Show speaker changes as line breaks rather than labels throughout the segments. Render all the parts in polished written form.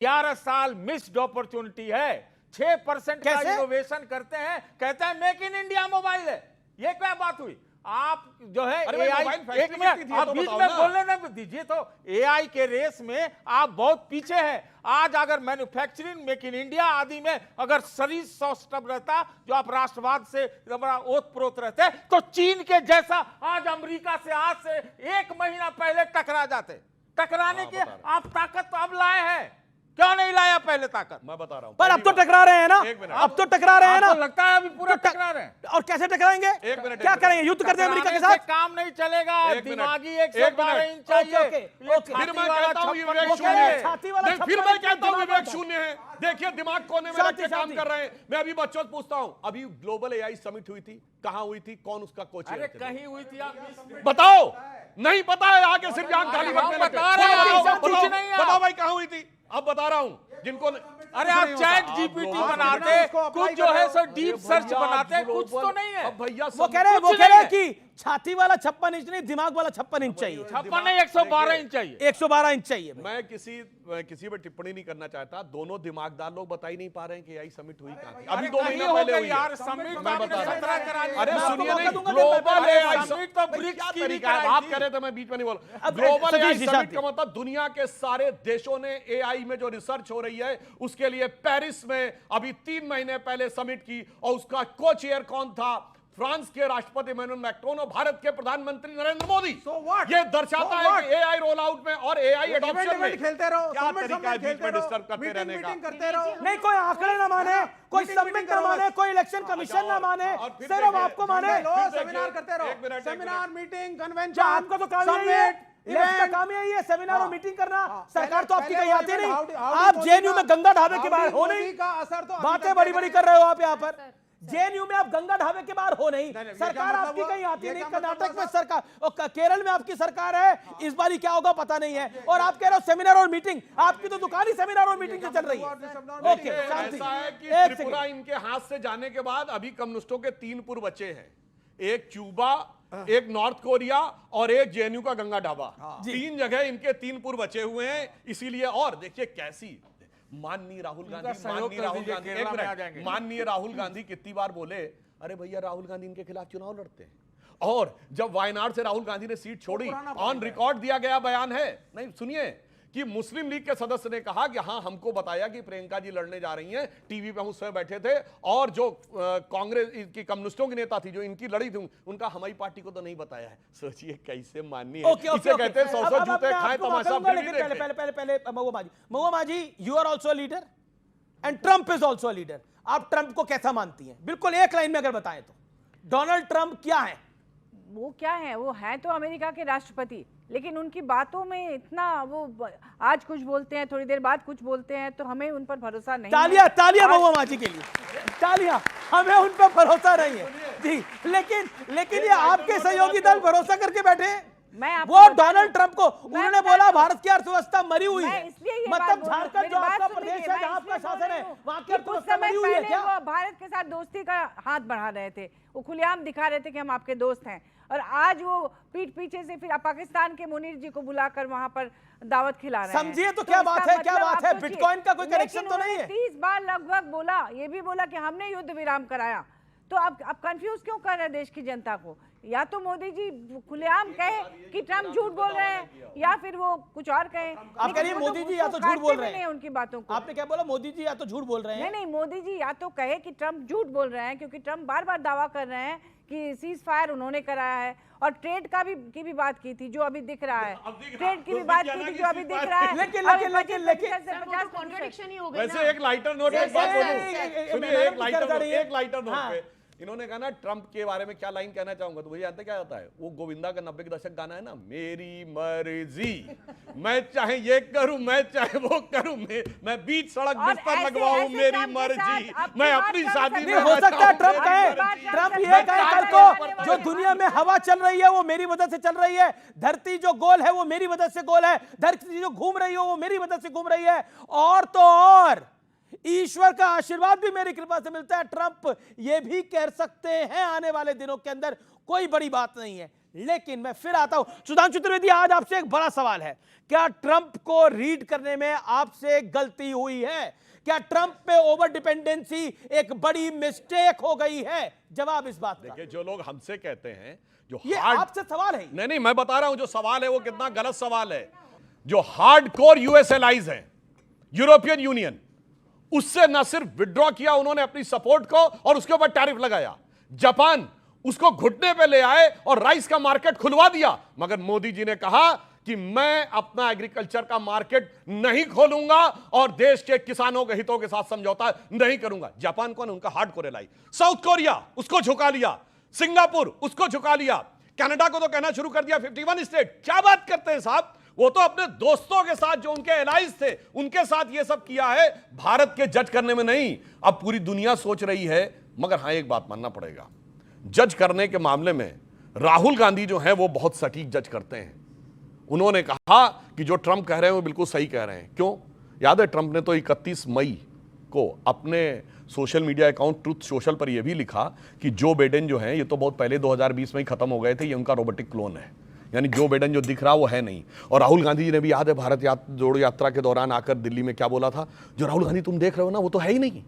11 साल missed opportunity है। 6% का इनोवेशन करते हैं, कहते हैं मेक इन इंडिया मोबाइल है। ये क्या बात हुई? आप जो है एआई, एक मिनट आप बीच में बोलने न दीजिए। तो एआई के रेस में आप बहुत पीछे हैं। आज अगर मैन्युफैक्चरिंग, मेक इन इंडिया आदि में अगर शरीर सौष्ठव रहता, जो आप राष्ट्रवाद से बड़ा ओत प्रोत रहते, तो चीन के जैसा आज अमेरिका से आज से 1 महीना पहले टकरा जाते। टकराने की आप ताकत तो अब लाए हैं, क्यों नहीं लाया पहले ताकत?
मैं बता रहा हूं,
पर अब तो टकरा रहे हैं ना, अब तो टकरा रहे हैं ना।
लगता है अभी पूरा टकरा रहे हैं।
और कैसे टकराएंगे? क्या करेंगे? युद्ध करते हैं अमेरिका के साथ?
काम नहीं चलेगा। दिमागी 112 इंच चाहिए।
फिर मैं कहता हूं विवेक शून्य है। फिर मैं कहता हूं विवेक शून्य है। देखिए दिमाग कोने में रख के काम कर रहे हैं। मैं अभी बच्चों से पूछता हूं, अभी ग्लोबल एआई समिट हुई थी, कहां हुई थी, कौन उसका कोच?
अरे कहीं हुई थी, आप
बताओ। नहीं पता है, आगे सिर्फ जान खाली बकने लगते हैं। बताओ भाई कहां हुई थी? अब बता रहा हूं जिनको।
अरे आप चैट जीपीटी बनाते, कुछ जो है सो डीप सर्च बनाते, कुछ तो नहीं है।
भैया
वो कह रहे हैं कि छाती वाला 56 इंच नहीं, दिमाग वाला 56 इंच चाहिए।
56 नहीं, 112 इंच चाहिए।
112 इंच चाहिए।
मैं किसी पर टिप्पणी नहीं करना चाहता। दोनों दिमागदार लोग बता ही नहीं पा रहे हैं कि एआई समिट हुई कहां थी। अभी 2 महीना पहले हुई
यार समिट।
मैं बता रहा हूं। अरे सुनिए नहीं,
ग्लोबल एआई समिट तो ब्रिक्स की
तरीका है। आप कह रहे थे, मैं बीच में नहीं बोला। ग्लोबल एआई समिट का मतलब दुनिया के सारे देशों ने एआई में जो रिसर्च हो रही है उसके लिए पेरिस में अभी 3 महीने पहले समिट की, और उसका को चेयर कौन था? फ्रांस के राष्ट्रपति इमैनुअल मैक्रोन और भारत के प्रधानमंत्री नरेंद्र मोदी। ये दर्शाता है कि एआई रोल आउट में और एआई एडॉप्शन में
खेलते रहो,
क्या तरीका है बीच में डिस्टर्ब करते रहने का?
करते रहो।
नहीं, कोई आंकड़े ना माने, कोई समिट ना माने, कोई इलेक्शन कमीशन ना माने, सिर्फ आपको माने।
सेमिनार करते रहो, सेमिनार, मीटिंग, कन्वेंशन।
आपका तो काम ही है, इसका काम ही है सेमिनार और मीटिंग करना। सरकार तो आपकी कहीं आती नहीं। आप जेएनयू में गंगा ढाबे के बाहर हो नहीं, बातें बड़ी बड़ी कर रहे हो आप यहाँ पर। जेएनयू में आप गंगा ढाबे के बाहर हो नहीं, सरकार आपकी कहीं आती नहीं। कर्नाटक में सरकार और केरल में आपकी सरकार है, इस बार क्या होगा पता नहीं है। और आप कह रहे हो सेमिनार और मीटिंग, आपकी तो दुकान ही सेमिनार और मीटिंग से चल रही है। ओके,
ऐसा है कि त्रिपुरा इनके हाथ से जाने के बाद अभी कम्युनिस्टों के 3 पूर्व बचे हैं, एक क्यूबा, एक नॉर्थ कोरिया और एक जेएनयू का गंगा ढाबा। 3 जगह इनके 3 पूर्व बचे हुए हैं। इसीलिए और देखिए कैसी माननीय राहुल गांधी कितनी बार बोले, अरे भैया राहुल गांधी इनके खिलाफ चुनाव लड़ते हैं। और जब वायनाड से राहुल गांधी ने सीट छोड़ी, ऑन रिकॉर्ड दिया गया बयान है, नहीं सुनिए, कि मुस्लिम लीग के सदस्य ने कहा कि हाँ हमको बताया कि प्रियंका जी लड़ने जा रही हैं, टीवी पे हम उस समय बैठे थे, और जो कांग्रेस की कम्युनिस्टों की नेता थी जो इनकी लड़ी थी, उनका हमारी पार्टी को तो नहीं बताया है। सोचिए कैसे माननीय है। इसे कहते हैं 100 जूते खाए तमाशा।
पहले Mahua Majhi, you are also leader and Trump is also leader. आप ट्रंप को कैसा मानती हैं? बिल्कुल एक लाइन में अगर बताएं तो डोनाल्ड ट्रंप क्या है?
वो क्या है? वो है तो अमेरिका के राष्ट्रपति, लेकिन उनकी बातों में इतना वो आज कुछ बोलते हैं, थोड़ी देर बाद कुछ बोलते हैं, तो हमें उन पर भरोसा नहीं।
तालियां महुआ माजी के लिए, तालियां। हमें उन पर भरोसा नहीं है जी, लेकिन ये आपके सहयोगी दल भरोसा करके बैठे। वो डोनाल्ड ट्रंप को उन्होंने बोला भारत की अर्थव्यवस्था मरी हुई है, मतलब झारखंड जो आपका प्रदेश है जहां आपका शासन है वहां की अर्थव्यवस्था मरी हुई है क्या?
वो भारत के साथ दोस्ती का हाथ बढ़ा रहे थे, वो खुलेआम दिखा रहे थे कि हम आपके दोस्त हैं, और आज वो पीठ पीछे से फिर पाकिस्तान के मुनीर जी को बुलाकर वहां पर दावत खिला रहे हैं।
समझिए तो क्या बात है, क्या बात है? बिटकॉइन का कोई कनेक्शन तो नहीं है?
30 बार लगभग बोला, ये भी बोला कि हमने युद्ध विराम कराया। तो आप कंफ्यूज क्यों कर रहे हैं देश की जनता को? या तो मोदी जी खुलेआम कहे कि ट्रंप झूठ बोल रहे हैं, या फिर वो कुछ और कहे।
आप कह रही मोदी जी या तो झूठ बोल रहे हैं
उनकी बातों को।
आपने क्या बोला? मोदी जी या तो झूठ बोल रहे हैं?
नहीं, मोदी जी या तो कहे कि ट्रंप झूठ बोल रहे हैं, क्योंकि ट्रंप बार बार दावा कर रहे हैं कि सीज फायर उन्होंने कराया है, और ट्रेड की भी बात की थी जो अभी दिख रहा है, ट्रेड की भी बात की थी जो अभी दिख रहा है।
लेकिन
कॉन्ट्रडिक्शन ही हो गई।
वैसे एक लाइटर नोट एक बात बोलूं, सुनिए, एक लाइटर नोट पे इन्होंने कहा ना ट्रंप के बारे में क्या लाइन कहना चाहूंगा, तो मुझे जानते क्या होता है? वो गोविंदा का 90 के दशक गाना है ना, मेरी मर्जी, मैं चाहे ये करूं, मैं चाहे वो करूं, मैं बीच सड़क बिस्तर लगवाऊं, मेरी मर्जी, मैं अपनी शादी में।
हो सकता है ट्रंप ये कहे कल को जो दुनिया में हवा चल रही है वो मेरी वजह से चल रही है, धरती जो गोल है वो मेरी वजह से गोल है, धरती जो घूम रही हो वो मेरी वजह से घूम रही है, और तो और ईश्वर का आशीर्वाद भी मेरी कृपा से मिलता है। ट्रंप ये भी कह सकते हैं आने वाले दिनों के अंदर, कोई बड़ी बात नहीं है। लेकिन मैं फिर आता हूं सुधांशु त्रिवेदी, आज आपसे एक बड़ा सवाल है, क्या ट्रंप को रीड करने में आपसे गलती हुई है? क्या ट्रंप पे ओवर डिपेंडेंसी एक बड़ी मिस्टेक हो गई है? जवाब इस बात का।
देखिए, जो लोग हमसे कहते हैं जो
ये आपसे सवाल है।
नहीं, मैं बता रहा हूं जो सवाल है वो कितना गलत सवाल है। जो हार्डकोर यूएस एलाइज हैं, यूरोपियन यूनियन, उससे न सिर्फ विड्रॉ किया उन्होंने अपनी सपोर्ट को और उसके ऊपर टैरिफ लगाया, जापान उसको घुटने पे ले आए और राइस का मार्केट खुलवा दिया, मगर मोदी जी ने कहा कि मैं अपना एग्रीकल्चर का मार्केट नहीं खोलूंगा और देश के किसानों के हितों के साथ समझौता नहीं करूंगा। जापान को उनका हार्डकोर एलाई, साउथ कोरिया उसको झुका लिया, सिंगापुर उसको झुका लिया, कनाडा को तो कहना शुरू कर दिया 51 स्टेट। क्या बात करते हैं साहब, वो तो अपने दोस्तों के साथ जो उनके एलाइज थे उनके साथ ये सब किया है, भारत के जज करने में नहीं। अब पूरी दुनिया सोच रही है, मगर हां एक बात मानना पड़ेगा, जज करने के मामले में राहुल गांधी जो है वो बहुत सटीक जज करते हैं। उन्होंने कहा कि जो ट्रंप कह रहे हैं वो बिल्कुल सही कह रहे हैं। क्यों? याद है ट्रंप ने तो 31 मई को अपने social media account truth social पर यह भी लिखा कि जो बाइडेन जो है ये तो बहुत पहले 2020 में ही खत्म हो गए थे, ये उनका रोबोटिक क्लोन है, यानी जो बाइडेन जो दिख रहा वो है नहीं। और राहुल गांधी जी ने भी, याद है, भारत जोड़ो यात्रा के दौरान आकर दिल्ली में क्या बोला था, जो राहुल गांधी तुम देख रहे हो ना वो तो है ही नहीं,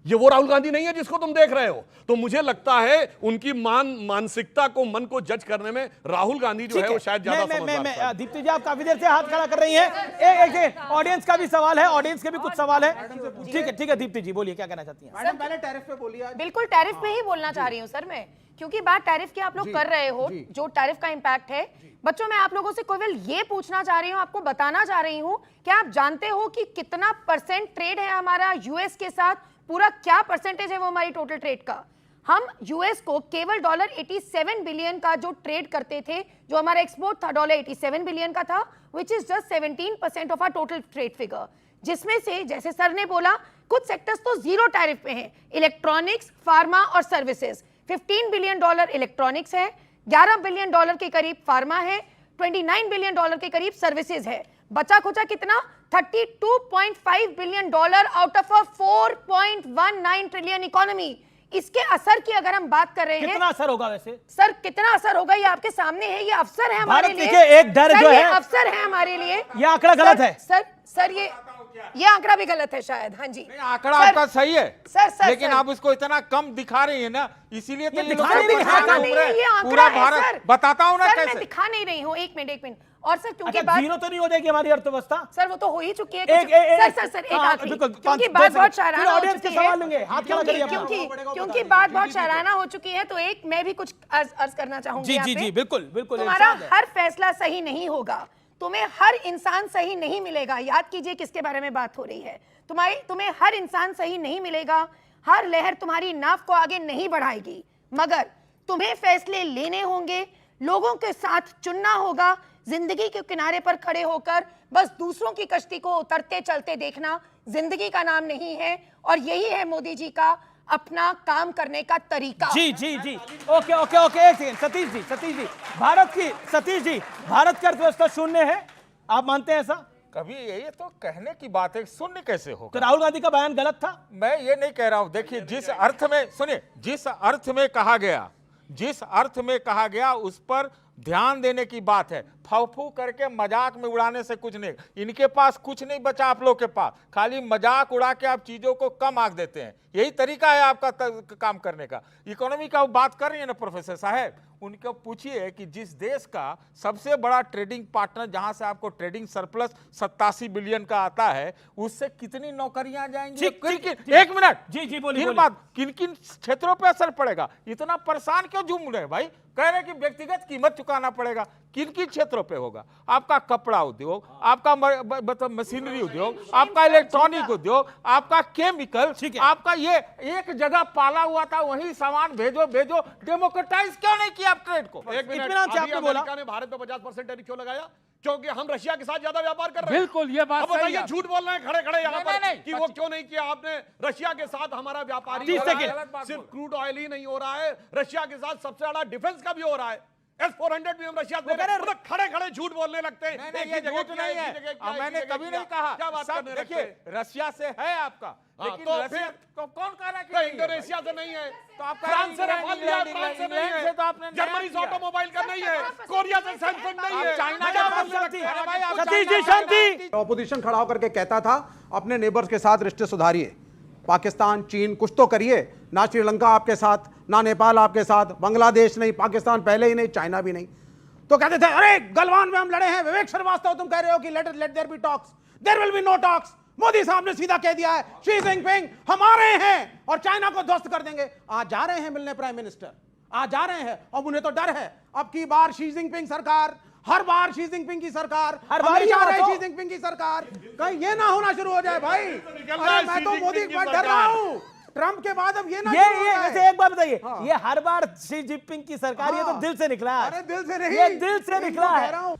ये वो राहुल गांधी नहीं है जिसको तुम देख रहे हो। तो मुझे लगता है उनकी मानसिकता को, मन को जज करने में राहुल गांधी जो है वो शायद ज्यादा समझदार है।
दीप्ति जी, आप काफी देर से हाथ खड़ा कर रही हैं, एक ऑडियंस का भी सवाल है, ऑडियंस के भी कुछ सवाल है। ठीक है दीप्ति जी, बोलिए क्या कहना चाहती हैं?
मैडम पहले टैरिफ पे बोलिए।
बिल्कुल टैरिफ पे ही बोलना चाह रही हूँ सर मैं, क्योंकि बात टैरिफ की आप लोग कर रहे हो, जो टैरिफ का इंपैक्ट है। बच्चों, मैं आप लोगों से केवल ये पूछना चाह रही हूँ, आपको बताना चाह रही हूँ, क्या आप जानते हो कि कितना % ट्रेड है हमारा यूएस के साथ? पूरा क्या परसेंटेज है वो हमारी टोटल ट्रेड का? हम यूएस को केवल $87 बिलियन का जो ट्रेड करते थे, जो हमारा एक्सपोर्ट था $87 बिलियन का था, which is just 17% of our total trade figure, जिसमें से जैसे सर ने बोला कुछ सेक्टर्स तो जीरो टैरिफ पे हैं, इलेक्ट्रॉनिक्स, फार्मा और सर्विसेज। $15 बिलियन इलेक्ट्रॉनिक्स है, $11 बिलियन के करीब फार्मा है, $29 बिलियन के करीब सर्विसेज है। बचा खुचा कितना? $32.5 billion out of a 4.19 trillion economy. इसके असर की अगर हम बात कर रहे हैं,
कितना असर होगा वैसे?
सर कितना असर होगा ये आपके सामने है, ये अवसर है हमारे लिए।
एक डर जो है,
अवसर है हमारे लिए।
ये आंकड़ा गलत है
सर, ये आंकड़ा भी गलत है शायद। हाँ जी,
आंकड़ा आपका सही है
सर,
लेकिन आप इसको इतना कम दिखा रही है ना, इसीलिए तो
पूरा
भारत बताता हूँ ना
कैसे।
कैसे
मैं दिखा नहीं रही हूँ, एक मिनट। और सर क्योंकि
बात जीरो तो नहीं हो जाएगी हमारी अर्थव्यवस्था?
सर वो तो हो ही चुकी है।
सर
एक आखिरी, क्योंकि बात बहुत शायराना हो चुकी है, क्योंकि बात बहुत शायराना हो चुकी है, तो एक मैं भी कुछ अर्ज करना चाहूंगी।
जी, बिल्कुल।
तुम्हारा हर फैसला सही नहीं होगा, तुम्हें हर इंसान सही नहीं मिलेगा। याद कीजिए किसके बारे में बात हो रही है। तुम्हें हर इंसान सही नहीं मिलेगा, हर लहर तुम्हारी नाव को आगे नहीं बढ़ाएगी, मगर तुम्हें फैसले लेने होंगे, लोगों के साथ चुनना होगा। जिंदगी के किनारे पर खड़े होकर बस दूसरों की कश्ती को उतरते चलते देखना जिंदगी का नाम नहीं है, और यही है मोदी जी का अपना काम करने का तरीका।
जी। ओके, एक सेकंड। सतीश जी, भारत की अर्थव्यवस्था शून्य है, आप मानते हैं ऐसा?
कभी ये तो कहने की बात है, शून्य कैसे होगा?
तो राहुल गांधी का बयान गलत था?
मैं ये नहीं कह रहा हूं। देखिए, जिस अर्थ में कहा गया उस पर ध्यान देने की बात है। फू करके मजाक में उड़ाने से कुछ नहीं, इनके पास कुछ नहीं बचा आप लोग के पास, खाली मजाक उड़ा के आप चीजों को कम आंक देते हैं। यही तरीका है आपका काम करने का। इकोनॉमी का वो बात कर रही है ना प्रोफेसर साहब, उनको पूछिए कि जिस देश का सबसे बड़ा ट्रेडिंग पार्टनर, जहां से आपको ट्रेडिंग सरप्लस 87 बिलियन का आता है, उससे कितनी नौकरियां जाएंगी? एक मिनट
जी बोलिए।
किन किन क्षेत्रों पे असर पड़ेगा? इतना परेशान क्यों झूम रहे भाई? कह रहे कि व्यक्तिगत कीमत चुकाना पड़ेगा। किन किन क्षेत्रों पे होगा? आपका कपड़ा उद्योग, आपका मतलब मशीनरी उद्योग, आपका इलेक्ट्रॉनिक उद्योग, आपका केमिकल, आपका ये एक जगह पाला हुआ था, वही सामान भेजो। डेमोक्रेटाइज क्यों नहीं किया आप ट्रेड को?
एक मिनट, अमेरिका ने भारत पे 50% टैरिफ क्यों लगाया? क्योंकि हम रशिया के साथ ज्यादा व्यापार कर रहे हैं।
बिल्कुल, ये बात सही है।
झूठ बोल रहे हैं खड़े यहाँ पर कि वो क्यों नहीं किया आपने? रशिया के साथ हमारा व्यापारी सिर्फ क्रूड ऑयल ही नहीं हो रहा है, रशिया के साथ सबसे ज्यादा डिफेंस का भी हो रहा है। S-400 भी हम रशिया से मतलब खड़े खड़े झूठ बोलने लगते हैं।
नहीं, ये झूठ नहीं है, मैंने कभी नहीं कहा।
क्या बात करने लगते
देखिए,
हैं?
रशिया से है आपका, लेकिन
तो
रशिया
फिर
को कौन कह रहा है कि
तो
नहीं है?
इंडोनेशिया से नहीं है,
तो आप कह रहे हैं
फ्रांस से रफाल लिया, फ्रांस से नहीं
इंग्लैंड से तो
है,
आपने
जर्मनी से ऑटोमोबाइल का नहीं है, कोरिया से सैमसंग नहीं है,
चाइना
क्या
का
बोलने
शांति,
लगते हैं?
अरे भाई, आप
सतीश जी,
चाइना-
शांति।
ऑपोजिशन खड़ा होकर के कहता था अपने नेबर्स के साथ रिश्ते सुधारिए, पाकिस्तान चीन कुछ तो करिए, ना श्रीलंका आपके साथ, ना नेपाल आपके साथ, बांग्लादेश नहीं, पाकिस्तान पहले ही नहीं, चाइना भी नहीं। तो कहते थे अरे गलवान में हम लड़े हैं, विवेक श्रीवास्तव तुम कह रहे हो कि let there be talks, there will be no talks. Modi साहब ने सीधा कह दिया है शी जिनपिंग हम आ रहे हैं और चाइना को ध्वस्त कर देंगे। आज जा रहे हैं मिलने प्राइम मिनिस्टर, आज जा रहे हैं, और उन्हें तो डर है अब की बार शी जिनपिंग सरकार, हर बार शी जिनपिंग की सरकार,
हर बार
हमेशा
ये
रहे
बात हो।
शी जिनपिंग की सरकार, कहीं ये ना होना शुरू हो जाए भाई।
निकल रहा है
अरे मैं
शी
तो मोदी
जिनपिंग की
पर डर रहा
सरकार।
हूं, ट्रंप के बाद अब ये ना
ये
शुरू हो जाए।
वैसे एक बात बताइए, ये हर बार शी जिनपिंग की सरकार, ये तो
हाँ।
दिल से निकला है।
अरे दिल से नहीं,
ये दिल से
मैं
निकला
कह
है।
रहा हूं।